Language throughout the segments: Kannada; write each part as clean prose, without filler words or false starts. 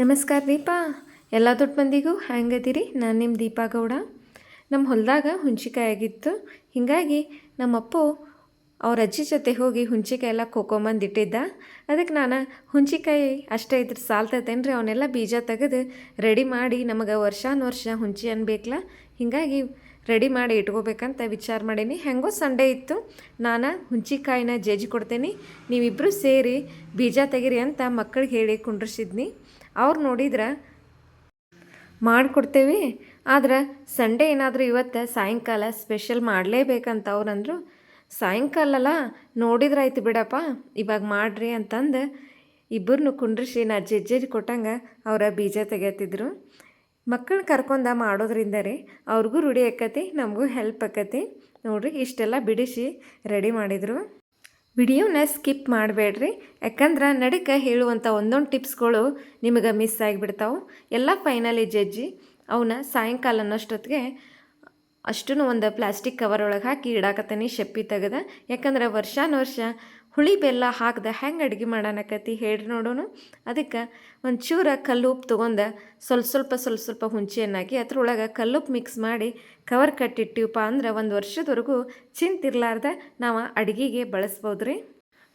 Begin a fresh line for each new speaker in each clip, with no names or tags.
ನಮಸ್ಕಾರ ರೀಪಾ. ಎಲ್ಲ ದೊಡ್ಡ ಮಂದಿಗೂ ಹೆಂಗದಿರಿ? ನಾನು ನಿಮ್ಮ ದೀಪಾ ಗೌಡ. ನಮ್ಮ ಹೊಲದಾಗ ಹುಂಚಿಕಾಯಿ ಆಗಿತ್ತು. ಹೀಗಾಗಿ ನಮ್ಮಪ್ಪು ಅವ್ರ ಅಜ್ಜಿ ಜೊತೆ ಹೋಗಿ ಹುಂಚಿಕಾಯಿ ಎಲ್ಲ ಕೊಕೊಂಬಂದಿಟ್ಟಿದ್ದ. ಅದಕ್ಕೆ ನಾನು ಹುಂಚಿಕಾಯಿ ಅಷ್ಟೇ ಇದ್ರೆ ಸಾಲ್ತೈತೇನ್ರಿ, ಅವನ್ನೆಲ್ಲ ಬೀಜ ತೆಗೆದು ರೆಡಿ ಮಾಡಿ ನಮಗೆ ವರ್ಷಾನುವರ್ಷ ಹುಂಚಿ ಅನ್ಬೇಕಲ್ಲ, ಹೀಗಾಗಿ ರೆಡಿ ಮಾಡಿ ಇಟ್ಕೋಬೇಕಂತ ವಿಚಾರ ಮಾಡೀನಿ. ಹೆಂಗೋ ಸಂಡೇ ಇತ್ತು, ನಾನು ಹುಂಚಿಕಾಯಿನ ಜೇಜಿ ಕೊಡ್ತೇನೆ, ನೀವಿಬ್ಬರು ಸೇರಿ ಬೀಜ ತೆಗೀರಿ ಅಂತ ಮಕ್ಕಳಿಗೆ ಹೇಳಿ ಕುಂಡ್ರಿಸಿದ್ನಿ. ಅವ್ರು ನೋಡಿದ್ರೆ ಮಾಡಿಕೊಡ್ತೇವೆ, ಆದ್ರೆ ಸಂಡೇ ಏನಾದರೂ ಇವತ್ತು ಸಾಯಂಕಾಲ ಸ್ಪೆಷಲ್ ಮಾಡಲೇಬೇಕಂತ ಅವ್ರಂದರು. ಸಾಯಂಕಾಲಲ್ಲ ನೋಡಿದ್ರಾಯ್ತು ಬಿಡಪ್ಪ, ಇವಾಗ ಮಾಡಿರಿ ಅಂತಂದು ಇಬ್ಬರನ್ನು ಕುಂಡ್ರಿಸಿ ನಾ ಜಜ್ಜರಿ ಕೊಟ್ಟಂಗೆ ಅವರ ಬೀಜ ತೆಗೆಯತ್ತಿದ್ರು. ಮಕ್ಕಳನ್ನ ಕರ್ಕೊಂಡ ಮಾಡೋದ್ರಿಂದ ರೀ ಅವ್ರಿಗೂ ರೂಢಿ ಆಕತಿ, ನಮಗೂ ಹೆಲ್ಪ್ ಆಕತಿ. ನೋಡಿರಿ ಇಷ್ಟೆಲ್ಲ ಬಿಡಿಸಿ ರೆಡಿ ಮಾಡಿದರು. ವಿಡಿಯೋನ ಸ್ಕಿಪ್ ಮಾಡಬೇಡ್ರಿ, ಯಾಕಂದ್ರೆ ನಡಕ್ಕೆ ಹೇಳುವಂಥ ಒಂದೊಂದು ಟಿಪ್ಸ್ಗಳು ನಿಮಗೆ ಮಿಸ್ ಆಗಿಬಿಡ್ತಾವೆ. ಎಲ್ಲ ಫೈನಲಿ ಜಜ್ಜಿ ಅವನ್ನ ಸಾಯಂಕಾಲ ಅನ್ನೋಷ್ಟೊತ್ತಿಗೆ ಅಷ್ಟೂ ಒಂದು ಪ್ಲಾಸ್ಟಿಕ್ ಕವರ್ ಒಳಗೆ ಹಾಕಿ ಇಡಾಕತ್ತೀನಿ ಶೆಪ್ಪಿ ತೆಗೆದ. ಯಾಕಂದ್ರೆ ವರ್ಷಾನುವರ್ಷ ಹುಳಿ ಬೆಲ್ಲ ಹಾಕ್ದೆ ಹೆಂಗೆ ಅಡುಗೆ ಮಾಡೋಣಕತಿ ಹೇಳ್ರಿ ನೋಡೋಣ. ಅದಕ್ಕೆ ಒಂಚೂರು ಕಲ್ಲುಪ್ಪು ತೊಗೊಂಡು ಸ್ವಲ್ಪ ಸ್ವಲ್ಪ ಹುಂಚಿಯನ್ನಾಕಿ ಅದ್ರೊಳಗೆ ಕಲ್ಲುಪ್ಪು ಮಿಕ್ಸ್ ಮಾಡಿ ಕವರ್ ಕಟ್ಟಿಟ್ಟಿವಪ್ಪ ಅಂದ್ರೆ ಒಂದು ವರ್ಷದವರೆಗೂ ಚಿಂತಿರ್ಲಾರ್ದ ನಾವು ಅಡುಗೆಗೆ ಬಳಸ್ಬೋದು ರೀ.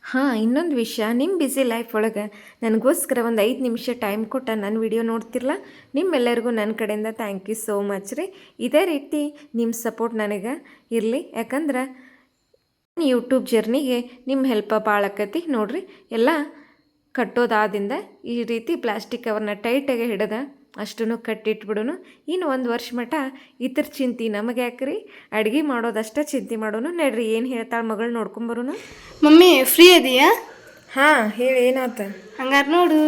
ಹಾಂ, ಇನ್ನೊಂದು ವಿಷಯ, ನಿಮ್ಮ ಬ್ಯುಸಿ ಲೈಫ್ ಒಳಗೆ ನನಗೋಸ್ಕರ ಒಂದು 5 ನಿಮಿಷ ಟೈಮ್ ಕೊಟ್ಟು ನನ್ನ ವಿಡಿಯೋ ನೋಡ್ತಿರಲ್ಲ, ನಿಮ್ಮೆಲ್ಲರಿಗೂ ನನ್ನ ಕಡೆಯಿಂದ ಥ್ಯಾಂಕ್ ಯು ಸೋ ಮಚ್ ರೀ. ಇದೇ ರೀತಿ ನಿಮ್ಮ ಸಪೋರ್ಟ್ ನನಗೆ ಇರಲಿ, ಯಾಕಂದ್ರೆ ಯೂಟ್ಯೂಬ್ ಜರ್ನಿಗೆ ನಿಮ್ಮ ಹೆಲ್ಪ ಭಾಳ ಆಕತಿ. ನೋಡಿರಿ ಎಲ್ಲ ಕಟ್ಟೋದಾದಿಂದ ಈ ರೀತಿ ಪ್ಲಾಸ್ಟಿಕ್ ಕವರ್ನ ಟೈಟಾಗಿ ಹಿಡಿದ ಅಷ್ಟೂ ಕಟ್ಟಿಟ್ಬಿಡೋನು. ಇನ್ನು 1 ವರ್ಷ ಮಟ್ಟ ಇತರ ಚಿಂತೆ ನಮಗೆ ಯಾಕ್ರಿ, ಅಡುಗೆ ಮಾಡೋದಷ್ಟೇ ಚಿಂತೆ ಮಾಡೋನು. ನಡ್ರಿ ಏನು ಹೇಳ್ತಾಳೆ ಮಗಳು ನೋಡ್ಕೊಂಬರೋನು.
Mummy free ಅದೀಯಾ?
ಹಾಂ ಹೇಳಿ, ಏನಾತ?
ಹಂಗಾರೆ ನೋಡು,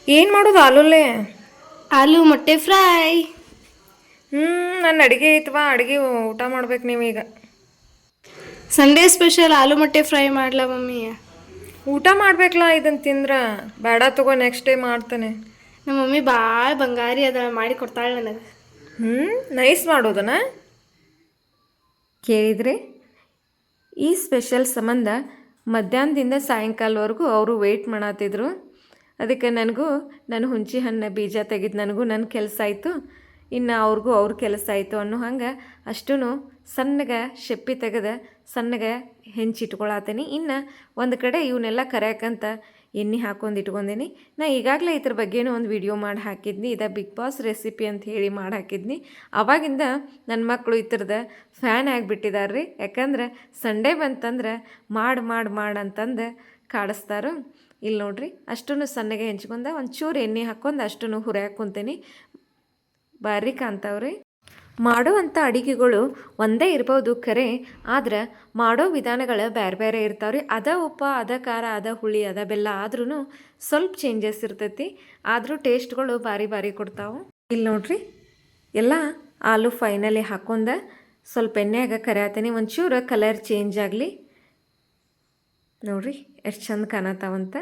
ಏನು ಮಾಡೋದು? ಆಲೂಲ್ಲೇ
ಆಲೂ ಮೊಟ್ಟೆ ಫ್ರೈ.
ನನ್ನ ಅಡುಗೆ ಐತವಾ, ಅಡುಗೆ ಊಟ ಮಾಡ್ಬೇಕು ನೀವೀಗ.
ಸಂಡೇ ಸ್ಪೆಷಲ್ ಆಲೂ ಮೊಟ್ಟೆ ಫ್ರೈ ಮಾಡ್ಲಾ ಮಮ್ಮಿ?
ಊಟ ಮಾಡ್ಬೇಕಲ್ಲ, ಇದನ್ನು ತಿಂದ್ರೆ ಬೇಡ ತಗೋ, ನೆಕ್ಸ್ಟ್ ಡೇ ಮಾಡ್ತಾನೆ.
ನಮ್ಮ ಮಮ್ಮಿ ಭಾಳ ಬಂಗಾರಿ ಅದ, ಮಾಡಿ ಕೊಡ್ತಾಳೆ ನನಗೆ.
ನೈಸ್ ಮಾಡೋದನ ಕೇಳಿದರೆ ಈ ಸ್ಪೆಷಲ್ ಸಂಬಂಧ ಮಧ್ಯಾಹ್ನದಿಂದ ಸಾಯಂಕಾಲವರೆಗೂ ಅವರು ವೆಯ್ಟ್ ಮಾಡತ್ತಿದ್ರು. ಅದಕ್ಕೆ ನಾನು ಹುಂಚಿ ಹಣ್ಣು ಬೀಜ ತೆಗೆದು ನನಗೂ ನನ್ನ ಕೆಲಸ ಆಯಿತು, ಇನ್ನು ಅವ್ರಿಗೂ ಅವ್ರ ಕೆಲಸ ಆಯಿತು ಅನ್ನೋ ಹಂಗೆ ಅಷ್ಟೂ ಸಣ್ಣಗೆ ಶೆಪ್ಪಿ ತೆಗೆದು ಸಣ್ಣಗೆ ಹೆಂಚಿಟ್ಕೊಳತ್ತೀನಿ. ಇನ್ನು ಒಂದು ಕಡೆ ಇವನ್ನೆಲ್ಲ ಕರೆಯಕ್ಕಂತ ಎಣ್ಣೆ ಹಾಕೊಂಡು ಇಟ್ಕೊಂಡೀನಿ. ನಾ ಈಗಾಗಲೇ ಇದ್ರ ಬಗ್ಗೆನೂ ಒಂದು ವಿಡಿಯೋ ಮಾಡಿ ಹಾಕಿದ್ನಿ, ಇದು ಬಿಗ್ ಬಾಸ್ ರೆಸಿಪಿ ಅಂತ ಹೇಳಿ ಮಾಡಿ ಹಾಕಿದ್ನಿ. ಆವಾಗಿಂದ ನನ್ನ ಮಕ್ಕಳು ಈ ಥರದ ಫ್ಯಾನ್ ಆಗಿಬಿಟ್ಟಿದ್ದಾರೆ ರೀ. ಯಾಕಂದ್ರೆ ಸಂಡೇ ಬಂತಂದ್ರೆ ಅಂತಂದು ಕಾಡಿಸ್ತಾರೆ. ಇಲ್ಲಿ ನೋಡ್ರಿ ಅಷ್ಟೂ ಸಣ್ಣಗೆ ಹೆಂಚ್ಕೊಂಡ ಒಂಚೂರು ಎಣ್ಣೆ ಹಾಕ್ಕೊಂಡು ಅಷ್ಟೂ ಹುರಿಯಾಕೆ ಕುಂತೀನಿ. ಭಾರಿ ಕಾಣ್ತಾವ್ರಿ. ಮಾಡುವಂಥ ಅಡುಗೆಗಳು ಒಂದೇ ಇರ್ಬೋದು ಖರೆ, ಆದ್ರೆ ಮಾಡೋ ವಿಧಾನಗಳು ಬೇರೆ ಬೇರೆ ಇರ್ತಾವ್ರಿ. ಅದ ಉಪ್ಪು, ಅದ ಖಾರ, ಅದ ಹುಳಿ, ಅದ ಬೆಲ್ಲ ಆದ್ರೂ ಸ್ವಲ್ಪ ಚೇಂಜಸ್ ಇರ್ತೈತಿ, ಆದರೂ ಟೇಸ್ಟ್ಗಳು ಭಾರಿ ಕೊಡ್ತಾವೆ. ಇಲ್ಲಿ ನೋಡ್ರಿ ಎಲ್ಲ ಆಲೂ ಫೈನಲಿ ಹಾಕೊಂಡ ಸ್ವಲ್ಪ ಎಣ್ಣೆಯಾಗ ಕರಿಯಾತೀನಿ, ಒಂಚೂರು ಕಲರ್ ಚೇಂಜ್ ಆಗಲಿ. ನೋಡ್ರಿ ಎಷ್ಟು ಚಂದ ಕಾಣತ್ತಾವಂತ.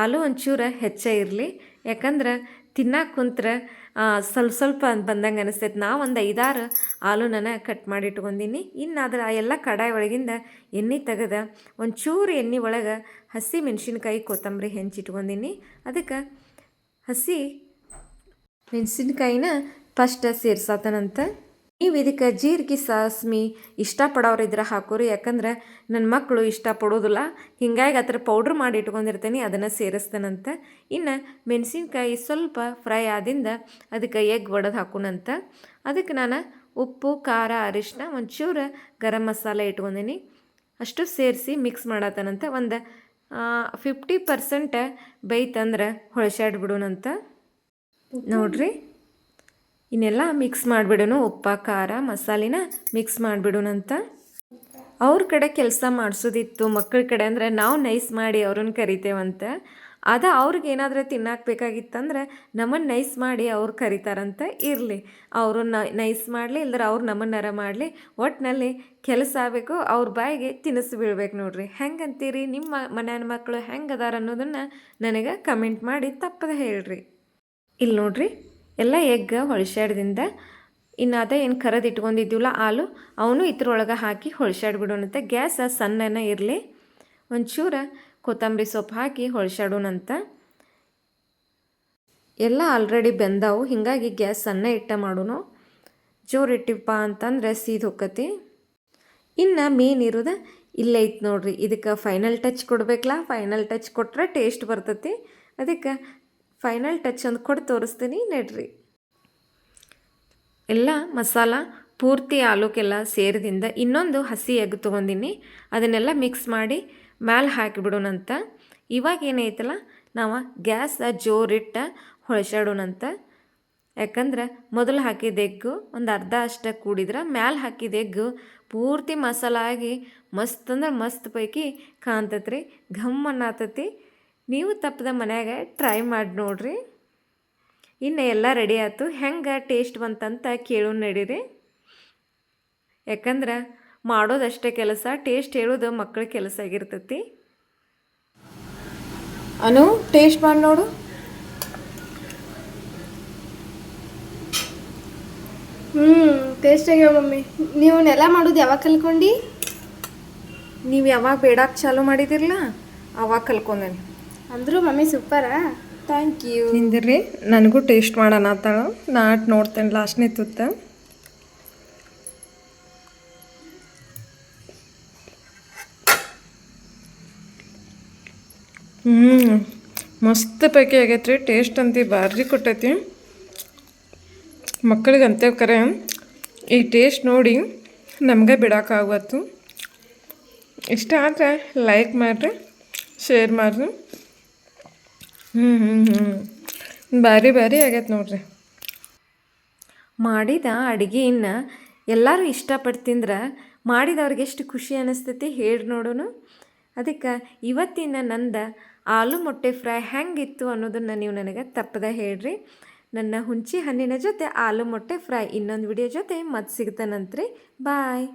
ಆಲೂ ಒಂಚೂರು ಹೆಚ್ಚೇ ಇರಲಿ, ಯಾಕಂದ್ರೆ ತಿನ್ನಕ್ಕೆ ಕುಂತ್ರೆ ಸ್ವಲ್ಪ ಬಂದಂಗೆ ಅನಿಸ್ತೈತೆ. ನಾ ಒಂದು 5-6 ಆಲೂನ ಕಟ್ ಮಾಡಿ ಇಟ್ಕೊಂಡೀನಿ. ಇನ್ನು ಅದ್ರ ಎಲ್ಲ ಕಡಾಯಿ ಒಳಗಿಂದ ಎಣ್ಣೆ ತೆಗೆದ ಒಂಚೂರು ಎಣ್ಣೆ ಒಳಗೆ ಹಸಿ ಮೆಣಸಿನ್ಕಾಯಿ ಕೊತ್ತಂಬರಿ ಹೆಂಚಿಟ್ಕೊಂಡೀನಿ. ಅದಕ್ಕೆ ಹಸಿ ಮೆಣಸಿನ್ಕಾಯಿನ ಫಸ್ಟ್ ಸೇರ್ಸಾತನಂತ. ನೀವು ಇದಕ್ಕೆ ಜೀರಿಗೆ ಸಾಸ್ಮಿ ಇಷ್ಟಪಡೋರಿದ್ರೆ ಹಾಕೋರಿ, ಯಾಕಂದ್ರೆ ನನ್ನ ಮಕ್ಕಳು ಇಷ್ಟಪಡೋದಿಲ್ಲ, ಹೀಗಾಗಿ ಆ ಥರ ಪೌಡ್ರ್ ಮಾಡಿ ಇಟ್ಕೊಂಡಿರ್ತೀನಿ, ಅದನ್ನು ಸೇರಿಸ್ತೇನಂತ. ಇನ್ನು ಮೆಣಸಿನ್ಕಾಯಿ ಸ್ವಲ್ಪ ಫ್ರೈ ಆದಿಂದ ಅದಕ್ಕೆ ಎಗ್ ಒಡೆದು ಹಾಕೋಣಂತ. ಅದಕ್ಕೆ ನಾನು ಉಪ್ಪು, ಖಾರ, ಅರಿಶಿನ, ಒಂಚೂರು ಗರಂ ಮಸಾಲೆ ಇಟ್ಕೊಂಡೀನಿ, ಅಷ್ಟು ಸೇರಿಸಿ ಮಿಕ್ಸ್ ಮಾಡತ್ತನಂತ. ಒಂದು 50% ಬೇಯ್ತಂದ್ರೆ ಹೊಳ್ಸಾಡ್ಬಿಡೋಣಂತ. ನೋಡ್ರಿ ಇನ್ನೆಲ್ಲ ಮಿಕ್ಸ್ ಮಾಡಿಬಿಡೋಣ, ಉಪ್ಪ ಖಾರ ಮಸಾಲಿನ ಮಿಕ್ಸ್ ಮಾಡಿಬಿಡೋಣಂತ. ಅವ್ರ ಕಡೆ ಕೆಲಸ ಮಾಡಿಸೋದಿತ್ತು ಮಕ್ಕಳ ಕಡೆ, ಅಂದರೆ ನಾವು ನೈಸ್ ಮಾಡಿ ಅವ್ರನ್ನ ಕರಿತೇವಂತ. ಅವ್ರಿಗೆ ಏನಾದರೂ ತಿನ್ನಾಕಬೇಕಾಗಿತ್ತಂದ್ರೆ ನಮ್ಮನ್ನು ನೈಸ್ ಮಾಡಿ ಅವ್ರು ಕರಿತಾರಂತ. ಇರಲಿ, ಅವರು ನೈಸ್ ಮಾಡಲಿ ಇಲ್ದ್ರೆ ಅವ್ರು ನಮ್ಮನ್ನಾರ ಮಾಡಲಿ, ಒಟ್ಟಿನಲ್ಲಿ ಕೆಲಸ ಆಗಬೇಕು, ಅವ್ರ ಬಾಯಿಗೆ ತಿನಿಸು ಬೀಳ್ಬೇಕು. ನೋಡ್ರಿ ಹೆಂಗಂತೀರಿ, ನಿಮ್ಮ ಮನೆಯ ಮಕ್ಕಳು ಹೆಂಗೆ ಅದಾರ ಅನ್ನೋದನ್ನು ನನಗೆ ಕಮೆಂಟ್ ಮಾಡಿ ತಪ್ಪದೆ ಹೇಳ್ರಿ. ಇಲ್ಲಿ ನೋಡ್ರಿ ಎಲ್ಲ ಎಗ್ ಹೊಳ್ಸಾಡ್ದಿಂದ ಇನ್ನು ಅದೇ ಏನು ಕರೆದು ಇಟ್ಕೊಂಡಿದ್ದೀವಲ್ಲ ಆಲೂ, ಅವನು ಇದ್ರೊಳಗೆ ಹಾಕಿ ಹೊಳ್ಸಾಡ್ಬಿಡೋಣಂತೆ. ಗ್ಯಾಸ್ ಸಣ್ಣನ ಇರಲಿ. ಒಂಚೂರು ಕೊತ್ತಂಬರಿ ಸೊಪ್ಪು ಹಾಕಿ ಹೊಳ್ಸಾಡೋಣಂತ. ಎಲ್ಲ ಆಲ್ರೆಡಿ ಬೆಂದಾವು, ಹೀಗಾಗಿ ಗ್ಯಾಸ್ ಸಣ್ಣ ಇಟ್ಟ ಮಾಡೋನು. ಜೋರು ಇಟ್ಟಿಪ್ಪ ಅಂತಂದ್ರೆ ಸೀದ್ ಹೊಕ್ಕತಿ. ಇನ್ನು ಮೇನ್ ಇರೋದು ಇಲ್ಲೇ ಐತೆ ನೋಡ್ರಿ. ಇದಕ್ಕೆ ಫೈನಲ್ ಟಚ್ ಕೊಡ್ಬೇಕಲ್ಲ, ಫೈನಲ್ ಟಚ್ ಕೊಟ್ರೆ ಟೇಸ್ಟ್ ಬರ್ತೈತಿ. ಅದಕ್ಕೆ ಫೈನಲ್ ಟಚ್ ಒಂದು ಕೊಟ್ಟು ತೋರಿಸ್ತೀನಿ ನಡ್ರಿ. ಎಲ್ಲ ಮಸಾಲ ಪೂರ್ತಿ ಆಲೂಕೆಲ್ಲ ಸೇರಿದಿಂದ ಇನ್ನೊಂದು ಹಸಿ ಎಗ್ ತೊಗೊಂಡಿನಿ, ಅದನ್ನೆಲ್ಲ ಮಿಕ್ಸ್ ಮಾಡಿ ಮ್ಯಾಲೆ ಹಾಕಿಬಿಡೋಣಂತ. ಇವಾಗ ಏನೈತಲ್ಲ ನಾವು ಗ್ಯಾಸ್ ಜೋರಿಟ್ಟ ಹೊಳ್ಸಾಡೋಣಂತ. ಯಾಕಂದ್ರೆ ಮೊದಲು ಹಾಕಿದ ಎಗ್ಗು ಒಂದು ಅರ್ಧ ಅಷ್ಟ ಕೂಡಿದ್ರೆ ಮ್ಯಾಲೆ ಹಾಕಿದ ಎಗ್ಗು ಪೂರ್ತಿ ಮಸಾಲ ಆಗಿ ಮಸ್ತ್ ಅಂದ್ರೆ ಮಸ್ತ್ ಪೈಕಿ ಕಾಣ್ತೈತ್ರಿ, ಘಮ್ ಅನ್ನತತಿ. ನೀವು ತಪ್ಪದ ಮನ್ಯಾಗ ಟ್ರೈ ಮಾಡಿ ನೋಡ್ರಿ. ಇನ್ನು ಎಲ್ಲ ರೆಡಿ ಆಯ್ತು, ಹೆಂಗೆ ಟೇಸ್ಟ್ ಬಂತಂತ ಕೇಳೋ ನಡೀರಿ. ಯಾಕಂದ್ರೆ ಮಾಡೋದಷ್ಟೇ ಕೆಲಸ, ಟೇಸ್ಟ್ ಹೇಳೋದು ಮಕ್ಕಳ ಕೆಲಸ ಆಗಿರ್ತೈತಿ.
ಅನು ಟೇಸ್ಟ್ ಮಾಡಿ ನೋಡು. ಟೇಸ್ಟ್ ಆಗ್ಯಾವ ಮಮ್ಮಿ. ನೀವನ್ನೆಲ್ಲ ಮಾಡೋದು ಯಾವಾಗ ಕಲ್ತ್ಕೊಂಡು?
ನೀವು ಯಾವಾಗ ಬೇಡಕ್ಕೆ ಚಾಲೂ ಮಾಡಿದಿರಲ್ಲ ಅವಾಗ ಕಲ್ಕೊಂಡೇನೆ.
ಅಂದರೂ ಮಮ್ಮಿ ಸೂಪರಾ.
Thank you. ನಿಂದಿರ್ರಿ, ನನಗೂ ಟೇಸ್ಟ್ ಮಾಡೋಣ ಆತಾಳ. ನಾಟ್ ನೋಡ್ತೇನೆ ಲಾಸ್ಟ್ನೇ ತುತ್ತ. ಮಸ್ತ್ ಪೈಕಿ ಆಗೈತ್ರಿ. ಟೇಸ್ಟ್ ಅಂತಿ ಭಾರಿ ಕೊಟ್ಟೈತಿ. ಮಕ್ಕಳಿಗೆ ಅಂತೇವ್ ಕರೆ ಈ ಟೇಸ್ಟ್ ನೋಡಿ ನಮಗೆ ಬಿಡೋಕ್ಕಾಗತ್ತು. ಇಷ್ಟ ಆದರೆ ಲೈಕ್ ಮಾಡಿರಿ, ಶೇರ್ ಮಾಡಿರಿ. ಭಾರಿ ಆಗೈತೆ ನೋಡ್ರಿ. ಮಾಡಿದ ಅಡುಗೆಯನ್ನು ಎಲ್ಲರೂ ಇಷ್ಟಪಟ್ಟು ತಿಂದ್ರೆ ಮಾಡಿದವ್ರಿಗೆ ಎಷ್ಟು ಖುಷಿ ಅನ್ನಿಸ್ತೈತಿ ಹೇಳಿ ನೋಡೋಣ. ಅದಕ್ಕೆ ಇವತ್ತಿನ ನಂದು ಆಲೂ ಮೊಟ್ಟೆ ಫ್ರೈ ಹೆಂಗಿತ್ತು ಅನ್ನೋದನ್ನು ನೀವು ನನಗೆ ತಪ್ಪದೆ ಹೇಳ್ರಿ. ನನ್ನ ಹುಂಚಿ ಹಣ್ಣಿನ ಜೊತೆ ಆಲೂ ಮೊಟ್ಟೆ ಫ್ರೈ ಇನ್ನೊಂದು ವಿಡಿಯೋ ಜೊತೆ ಮತ್ತೆ ಸಿಗ್ತಾನಂತ್ರಿ. ಬಾಯ್.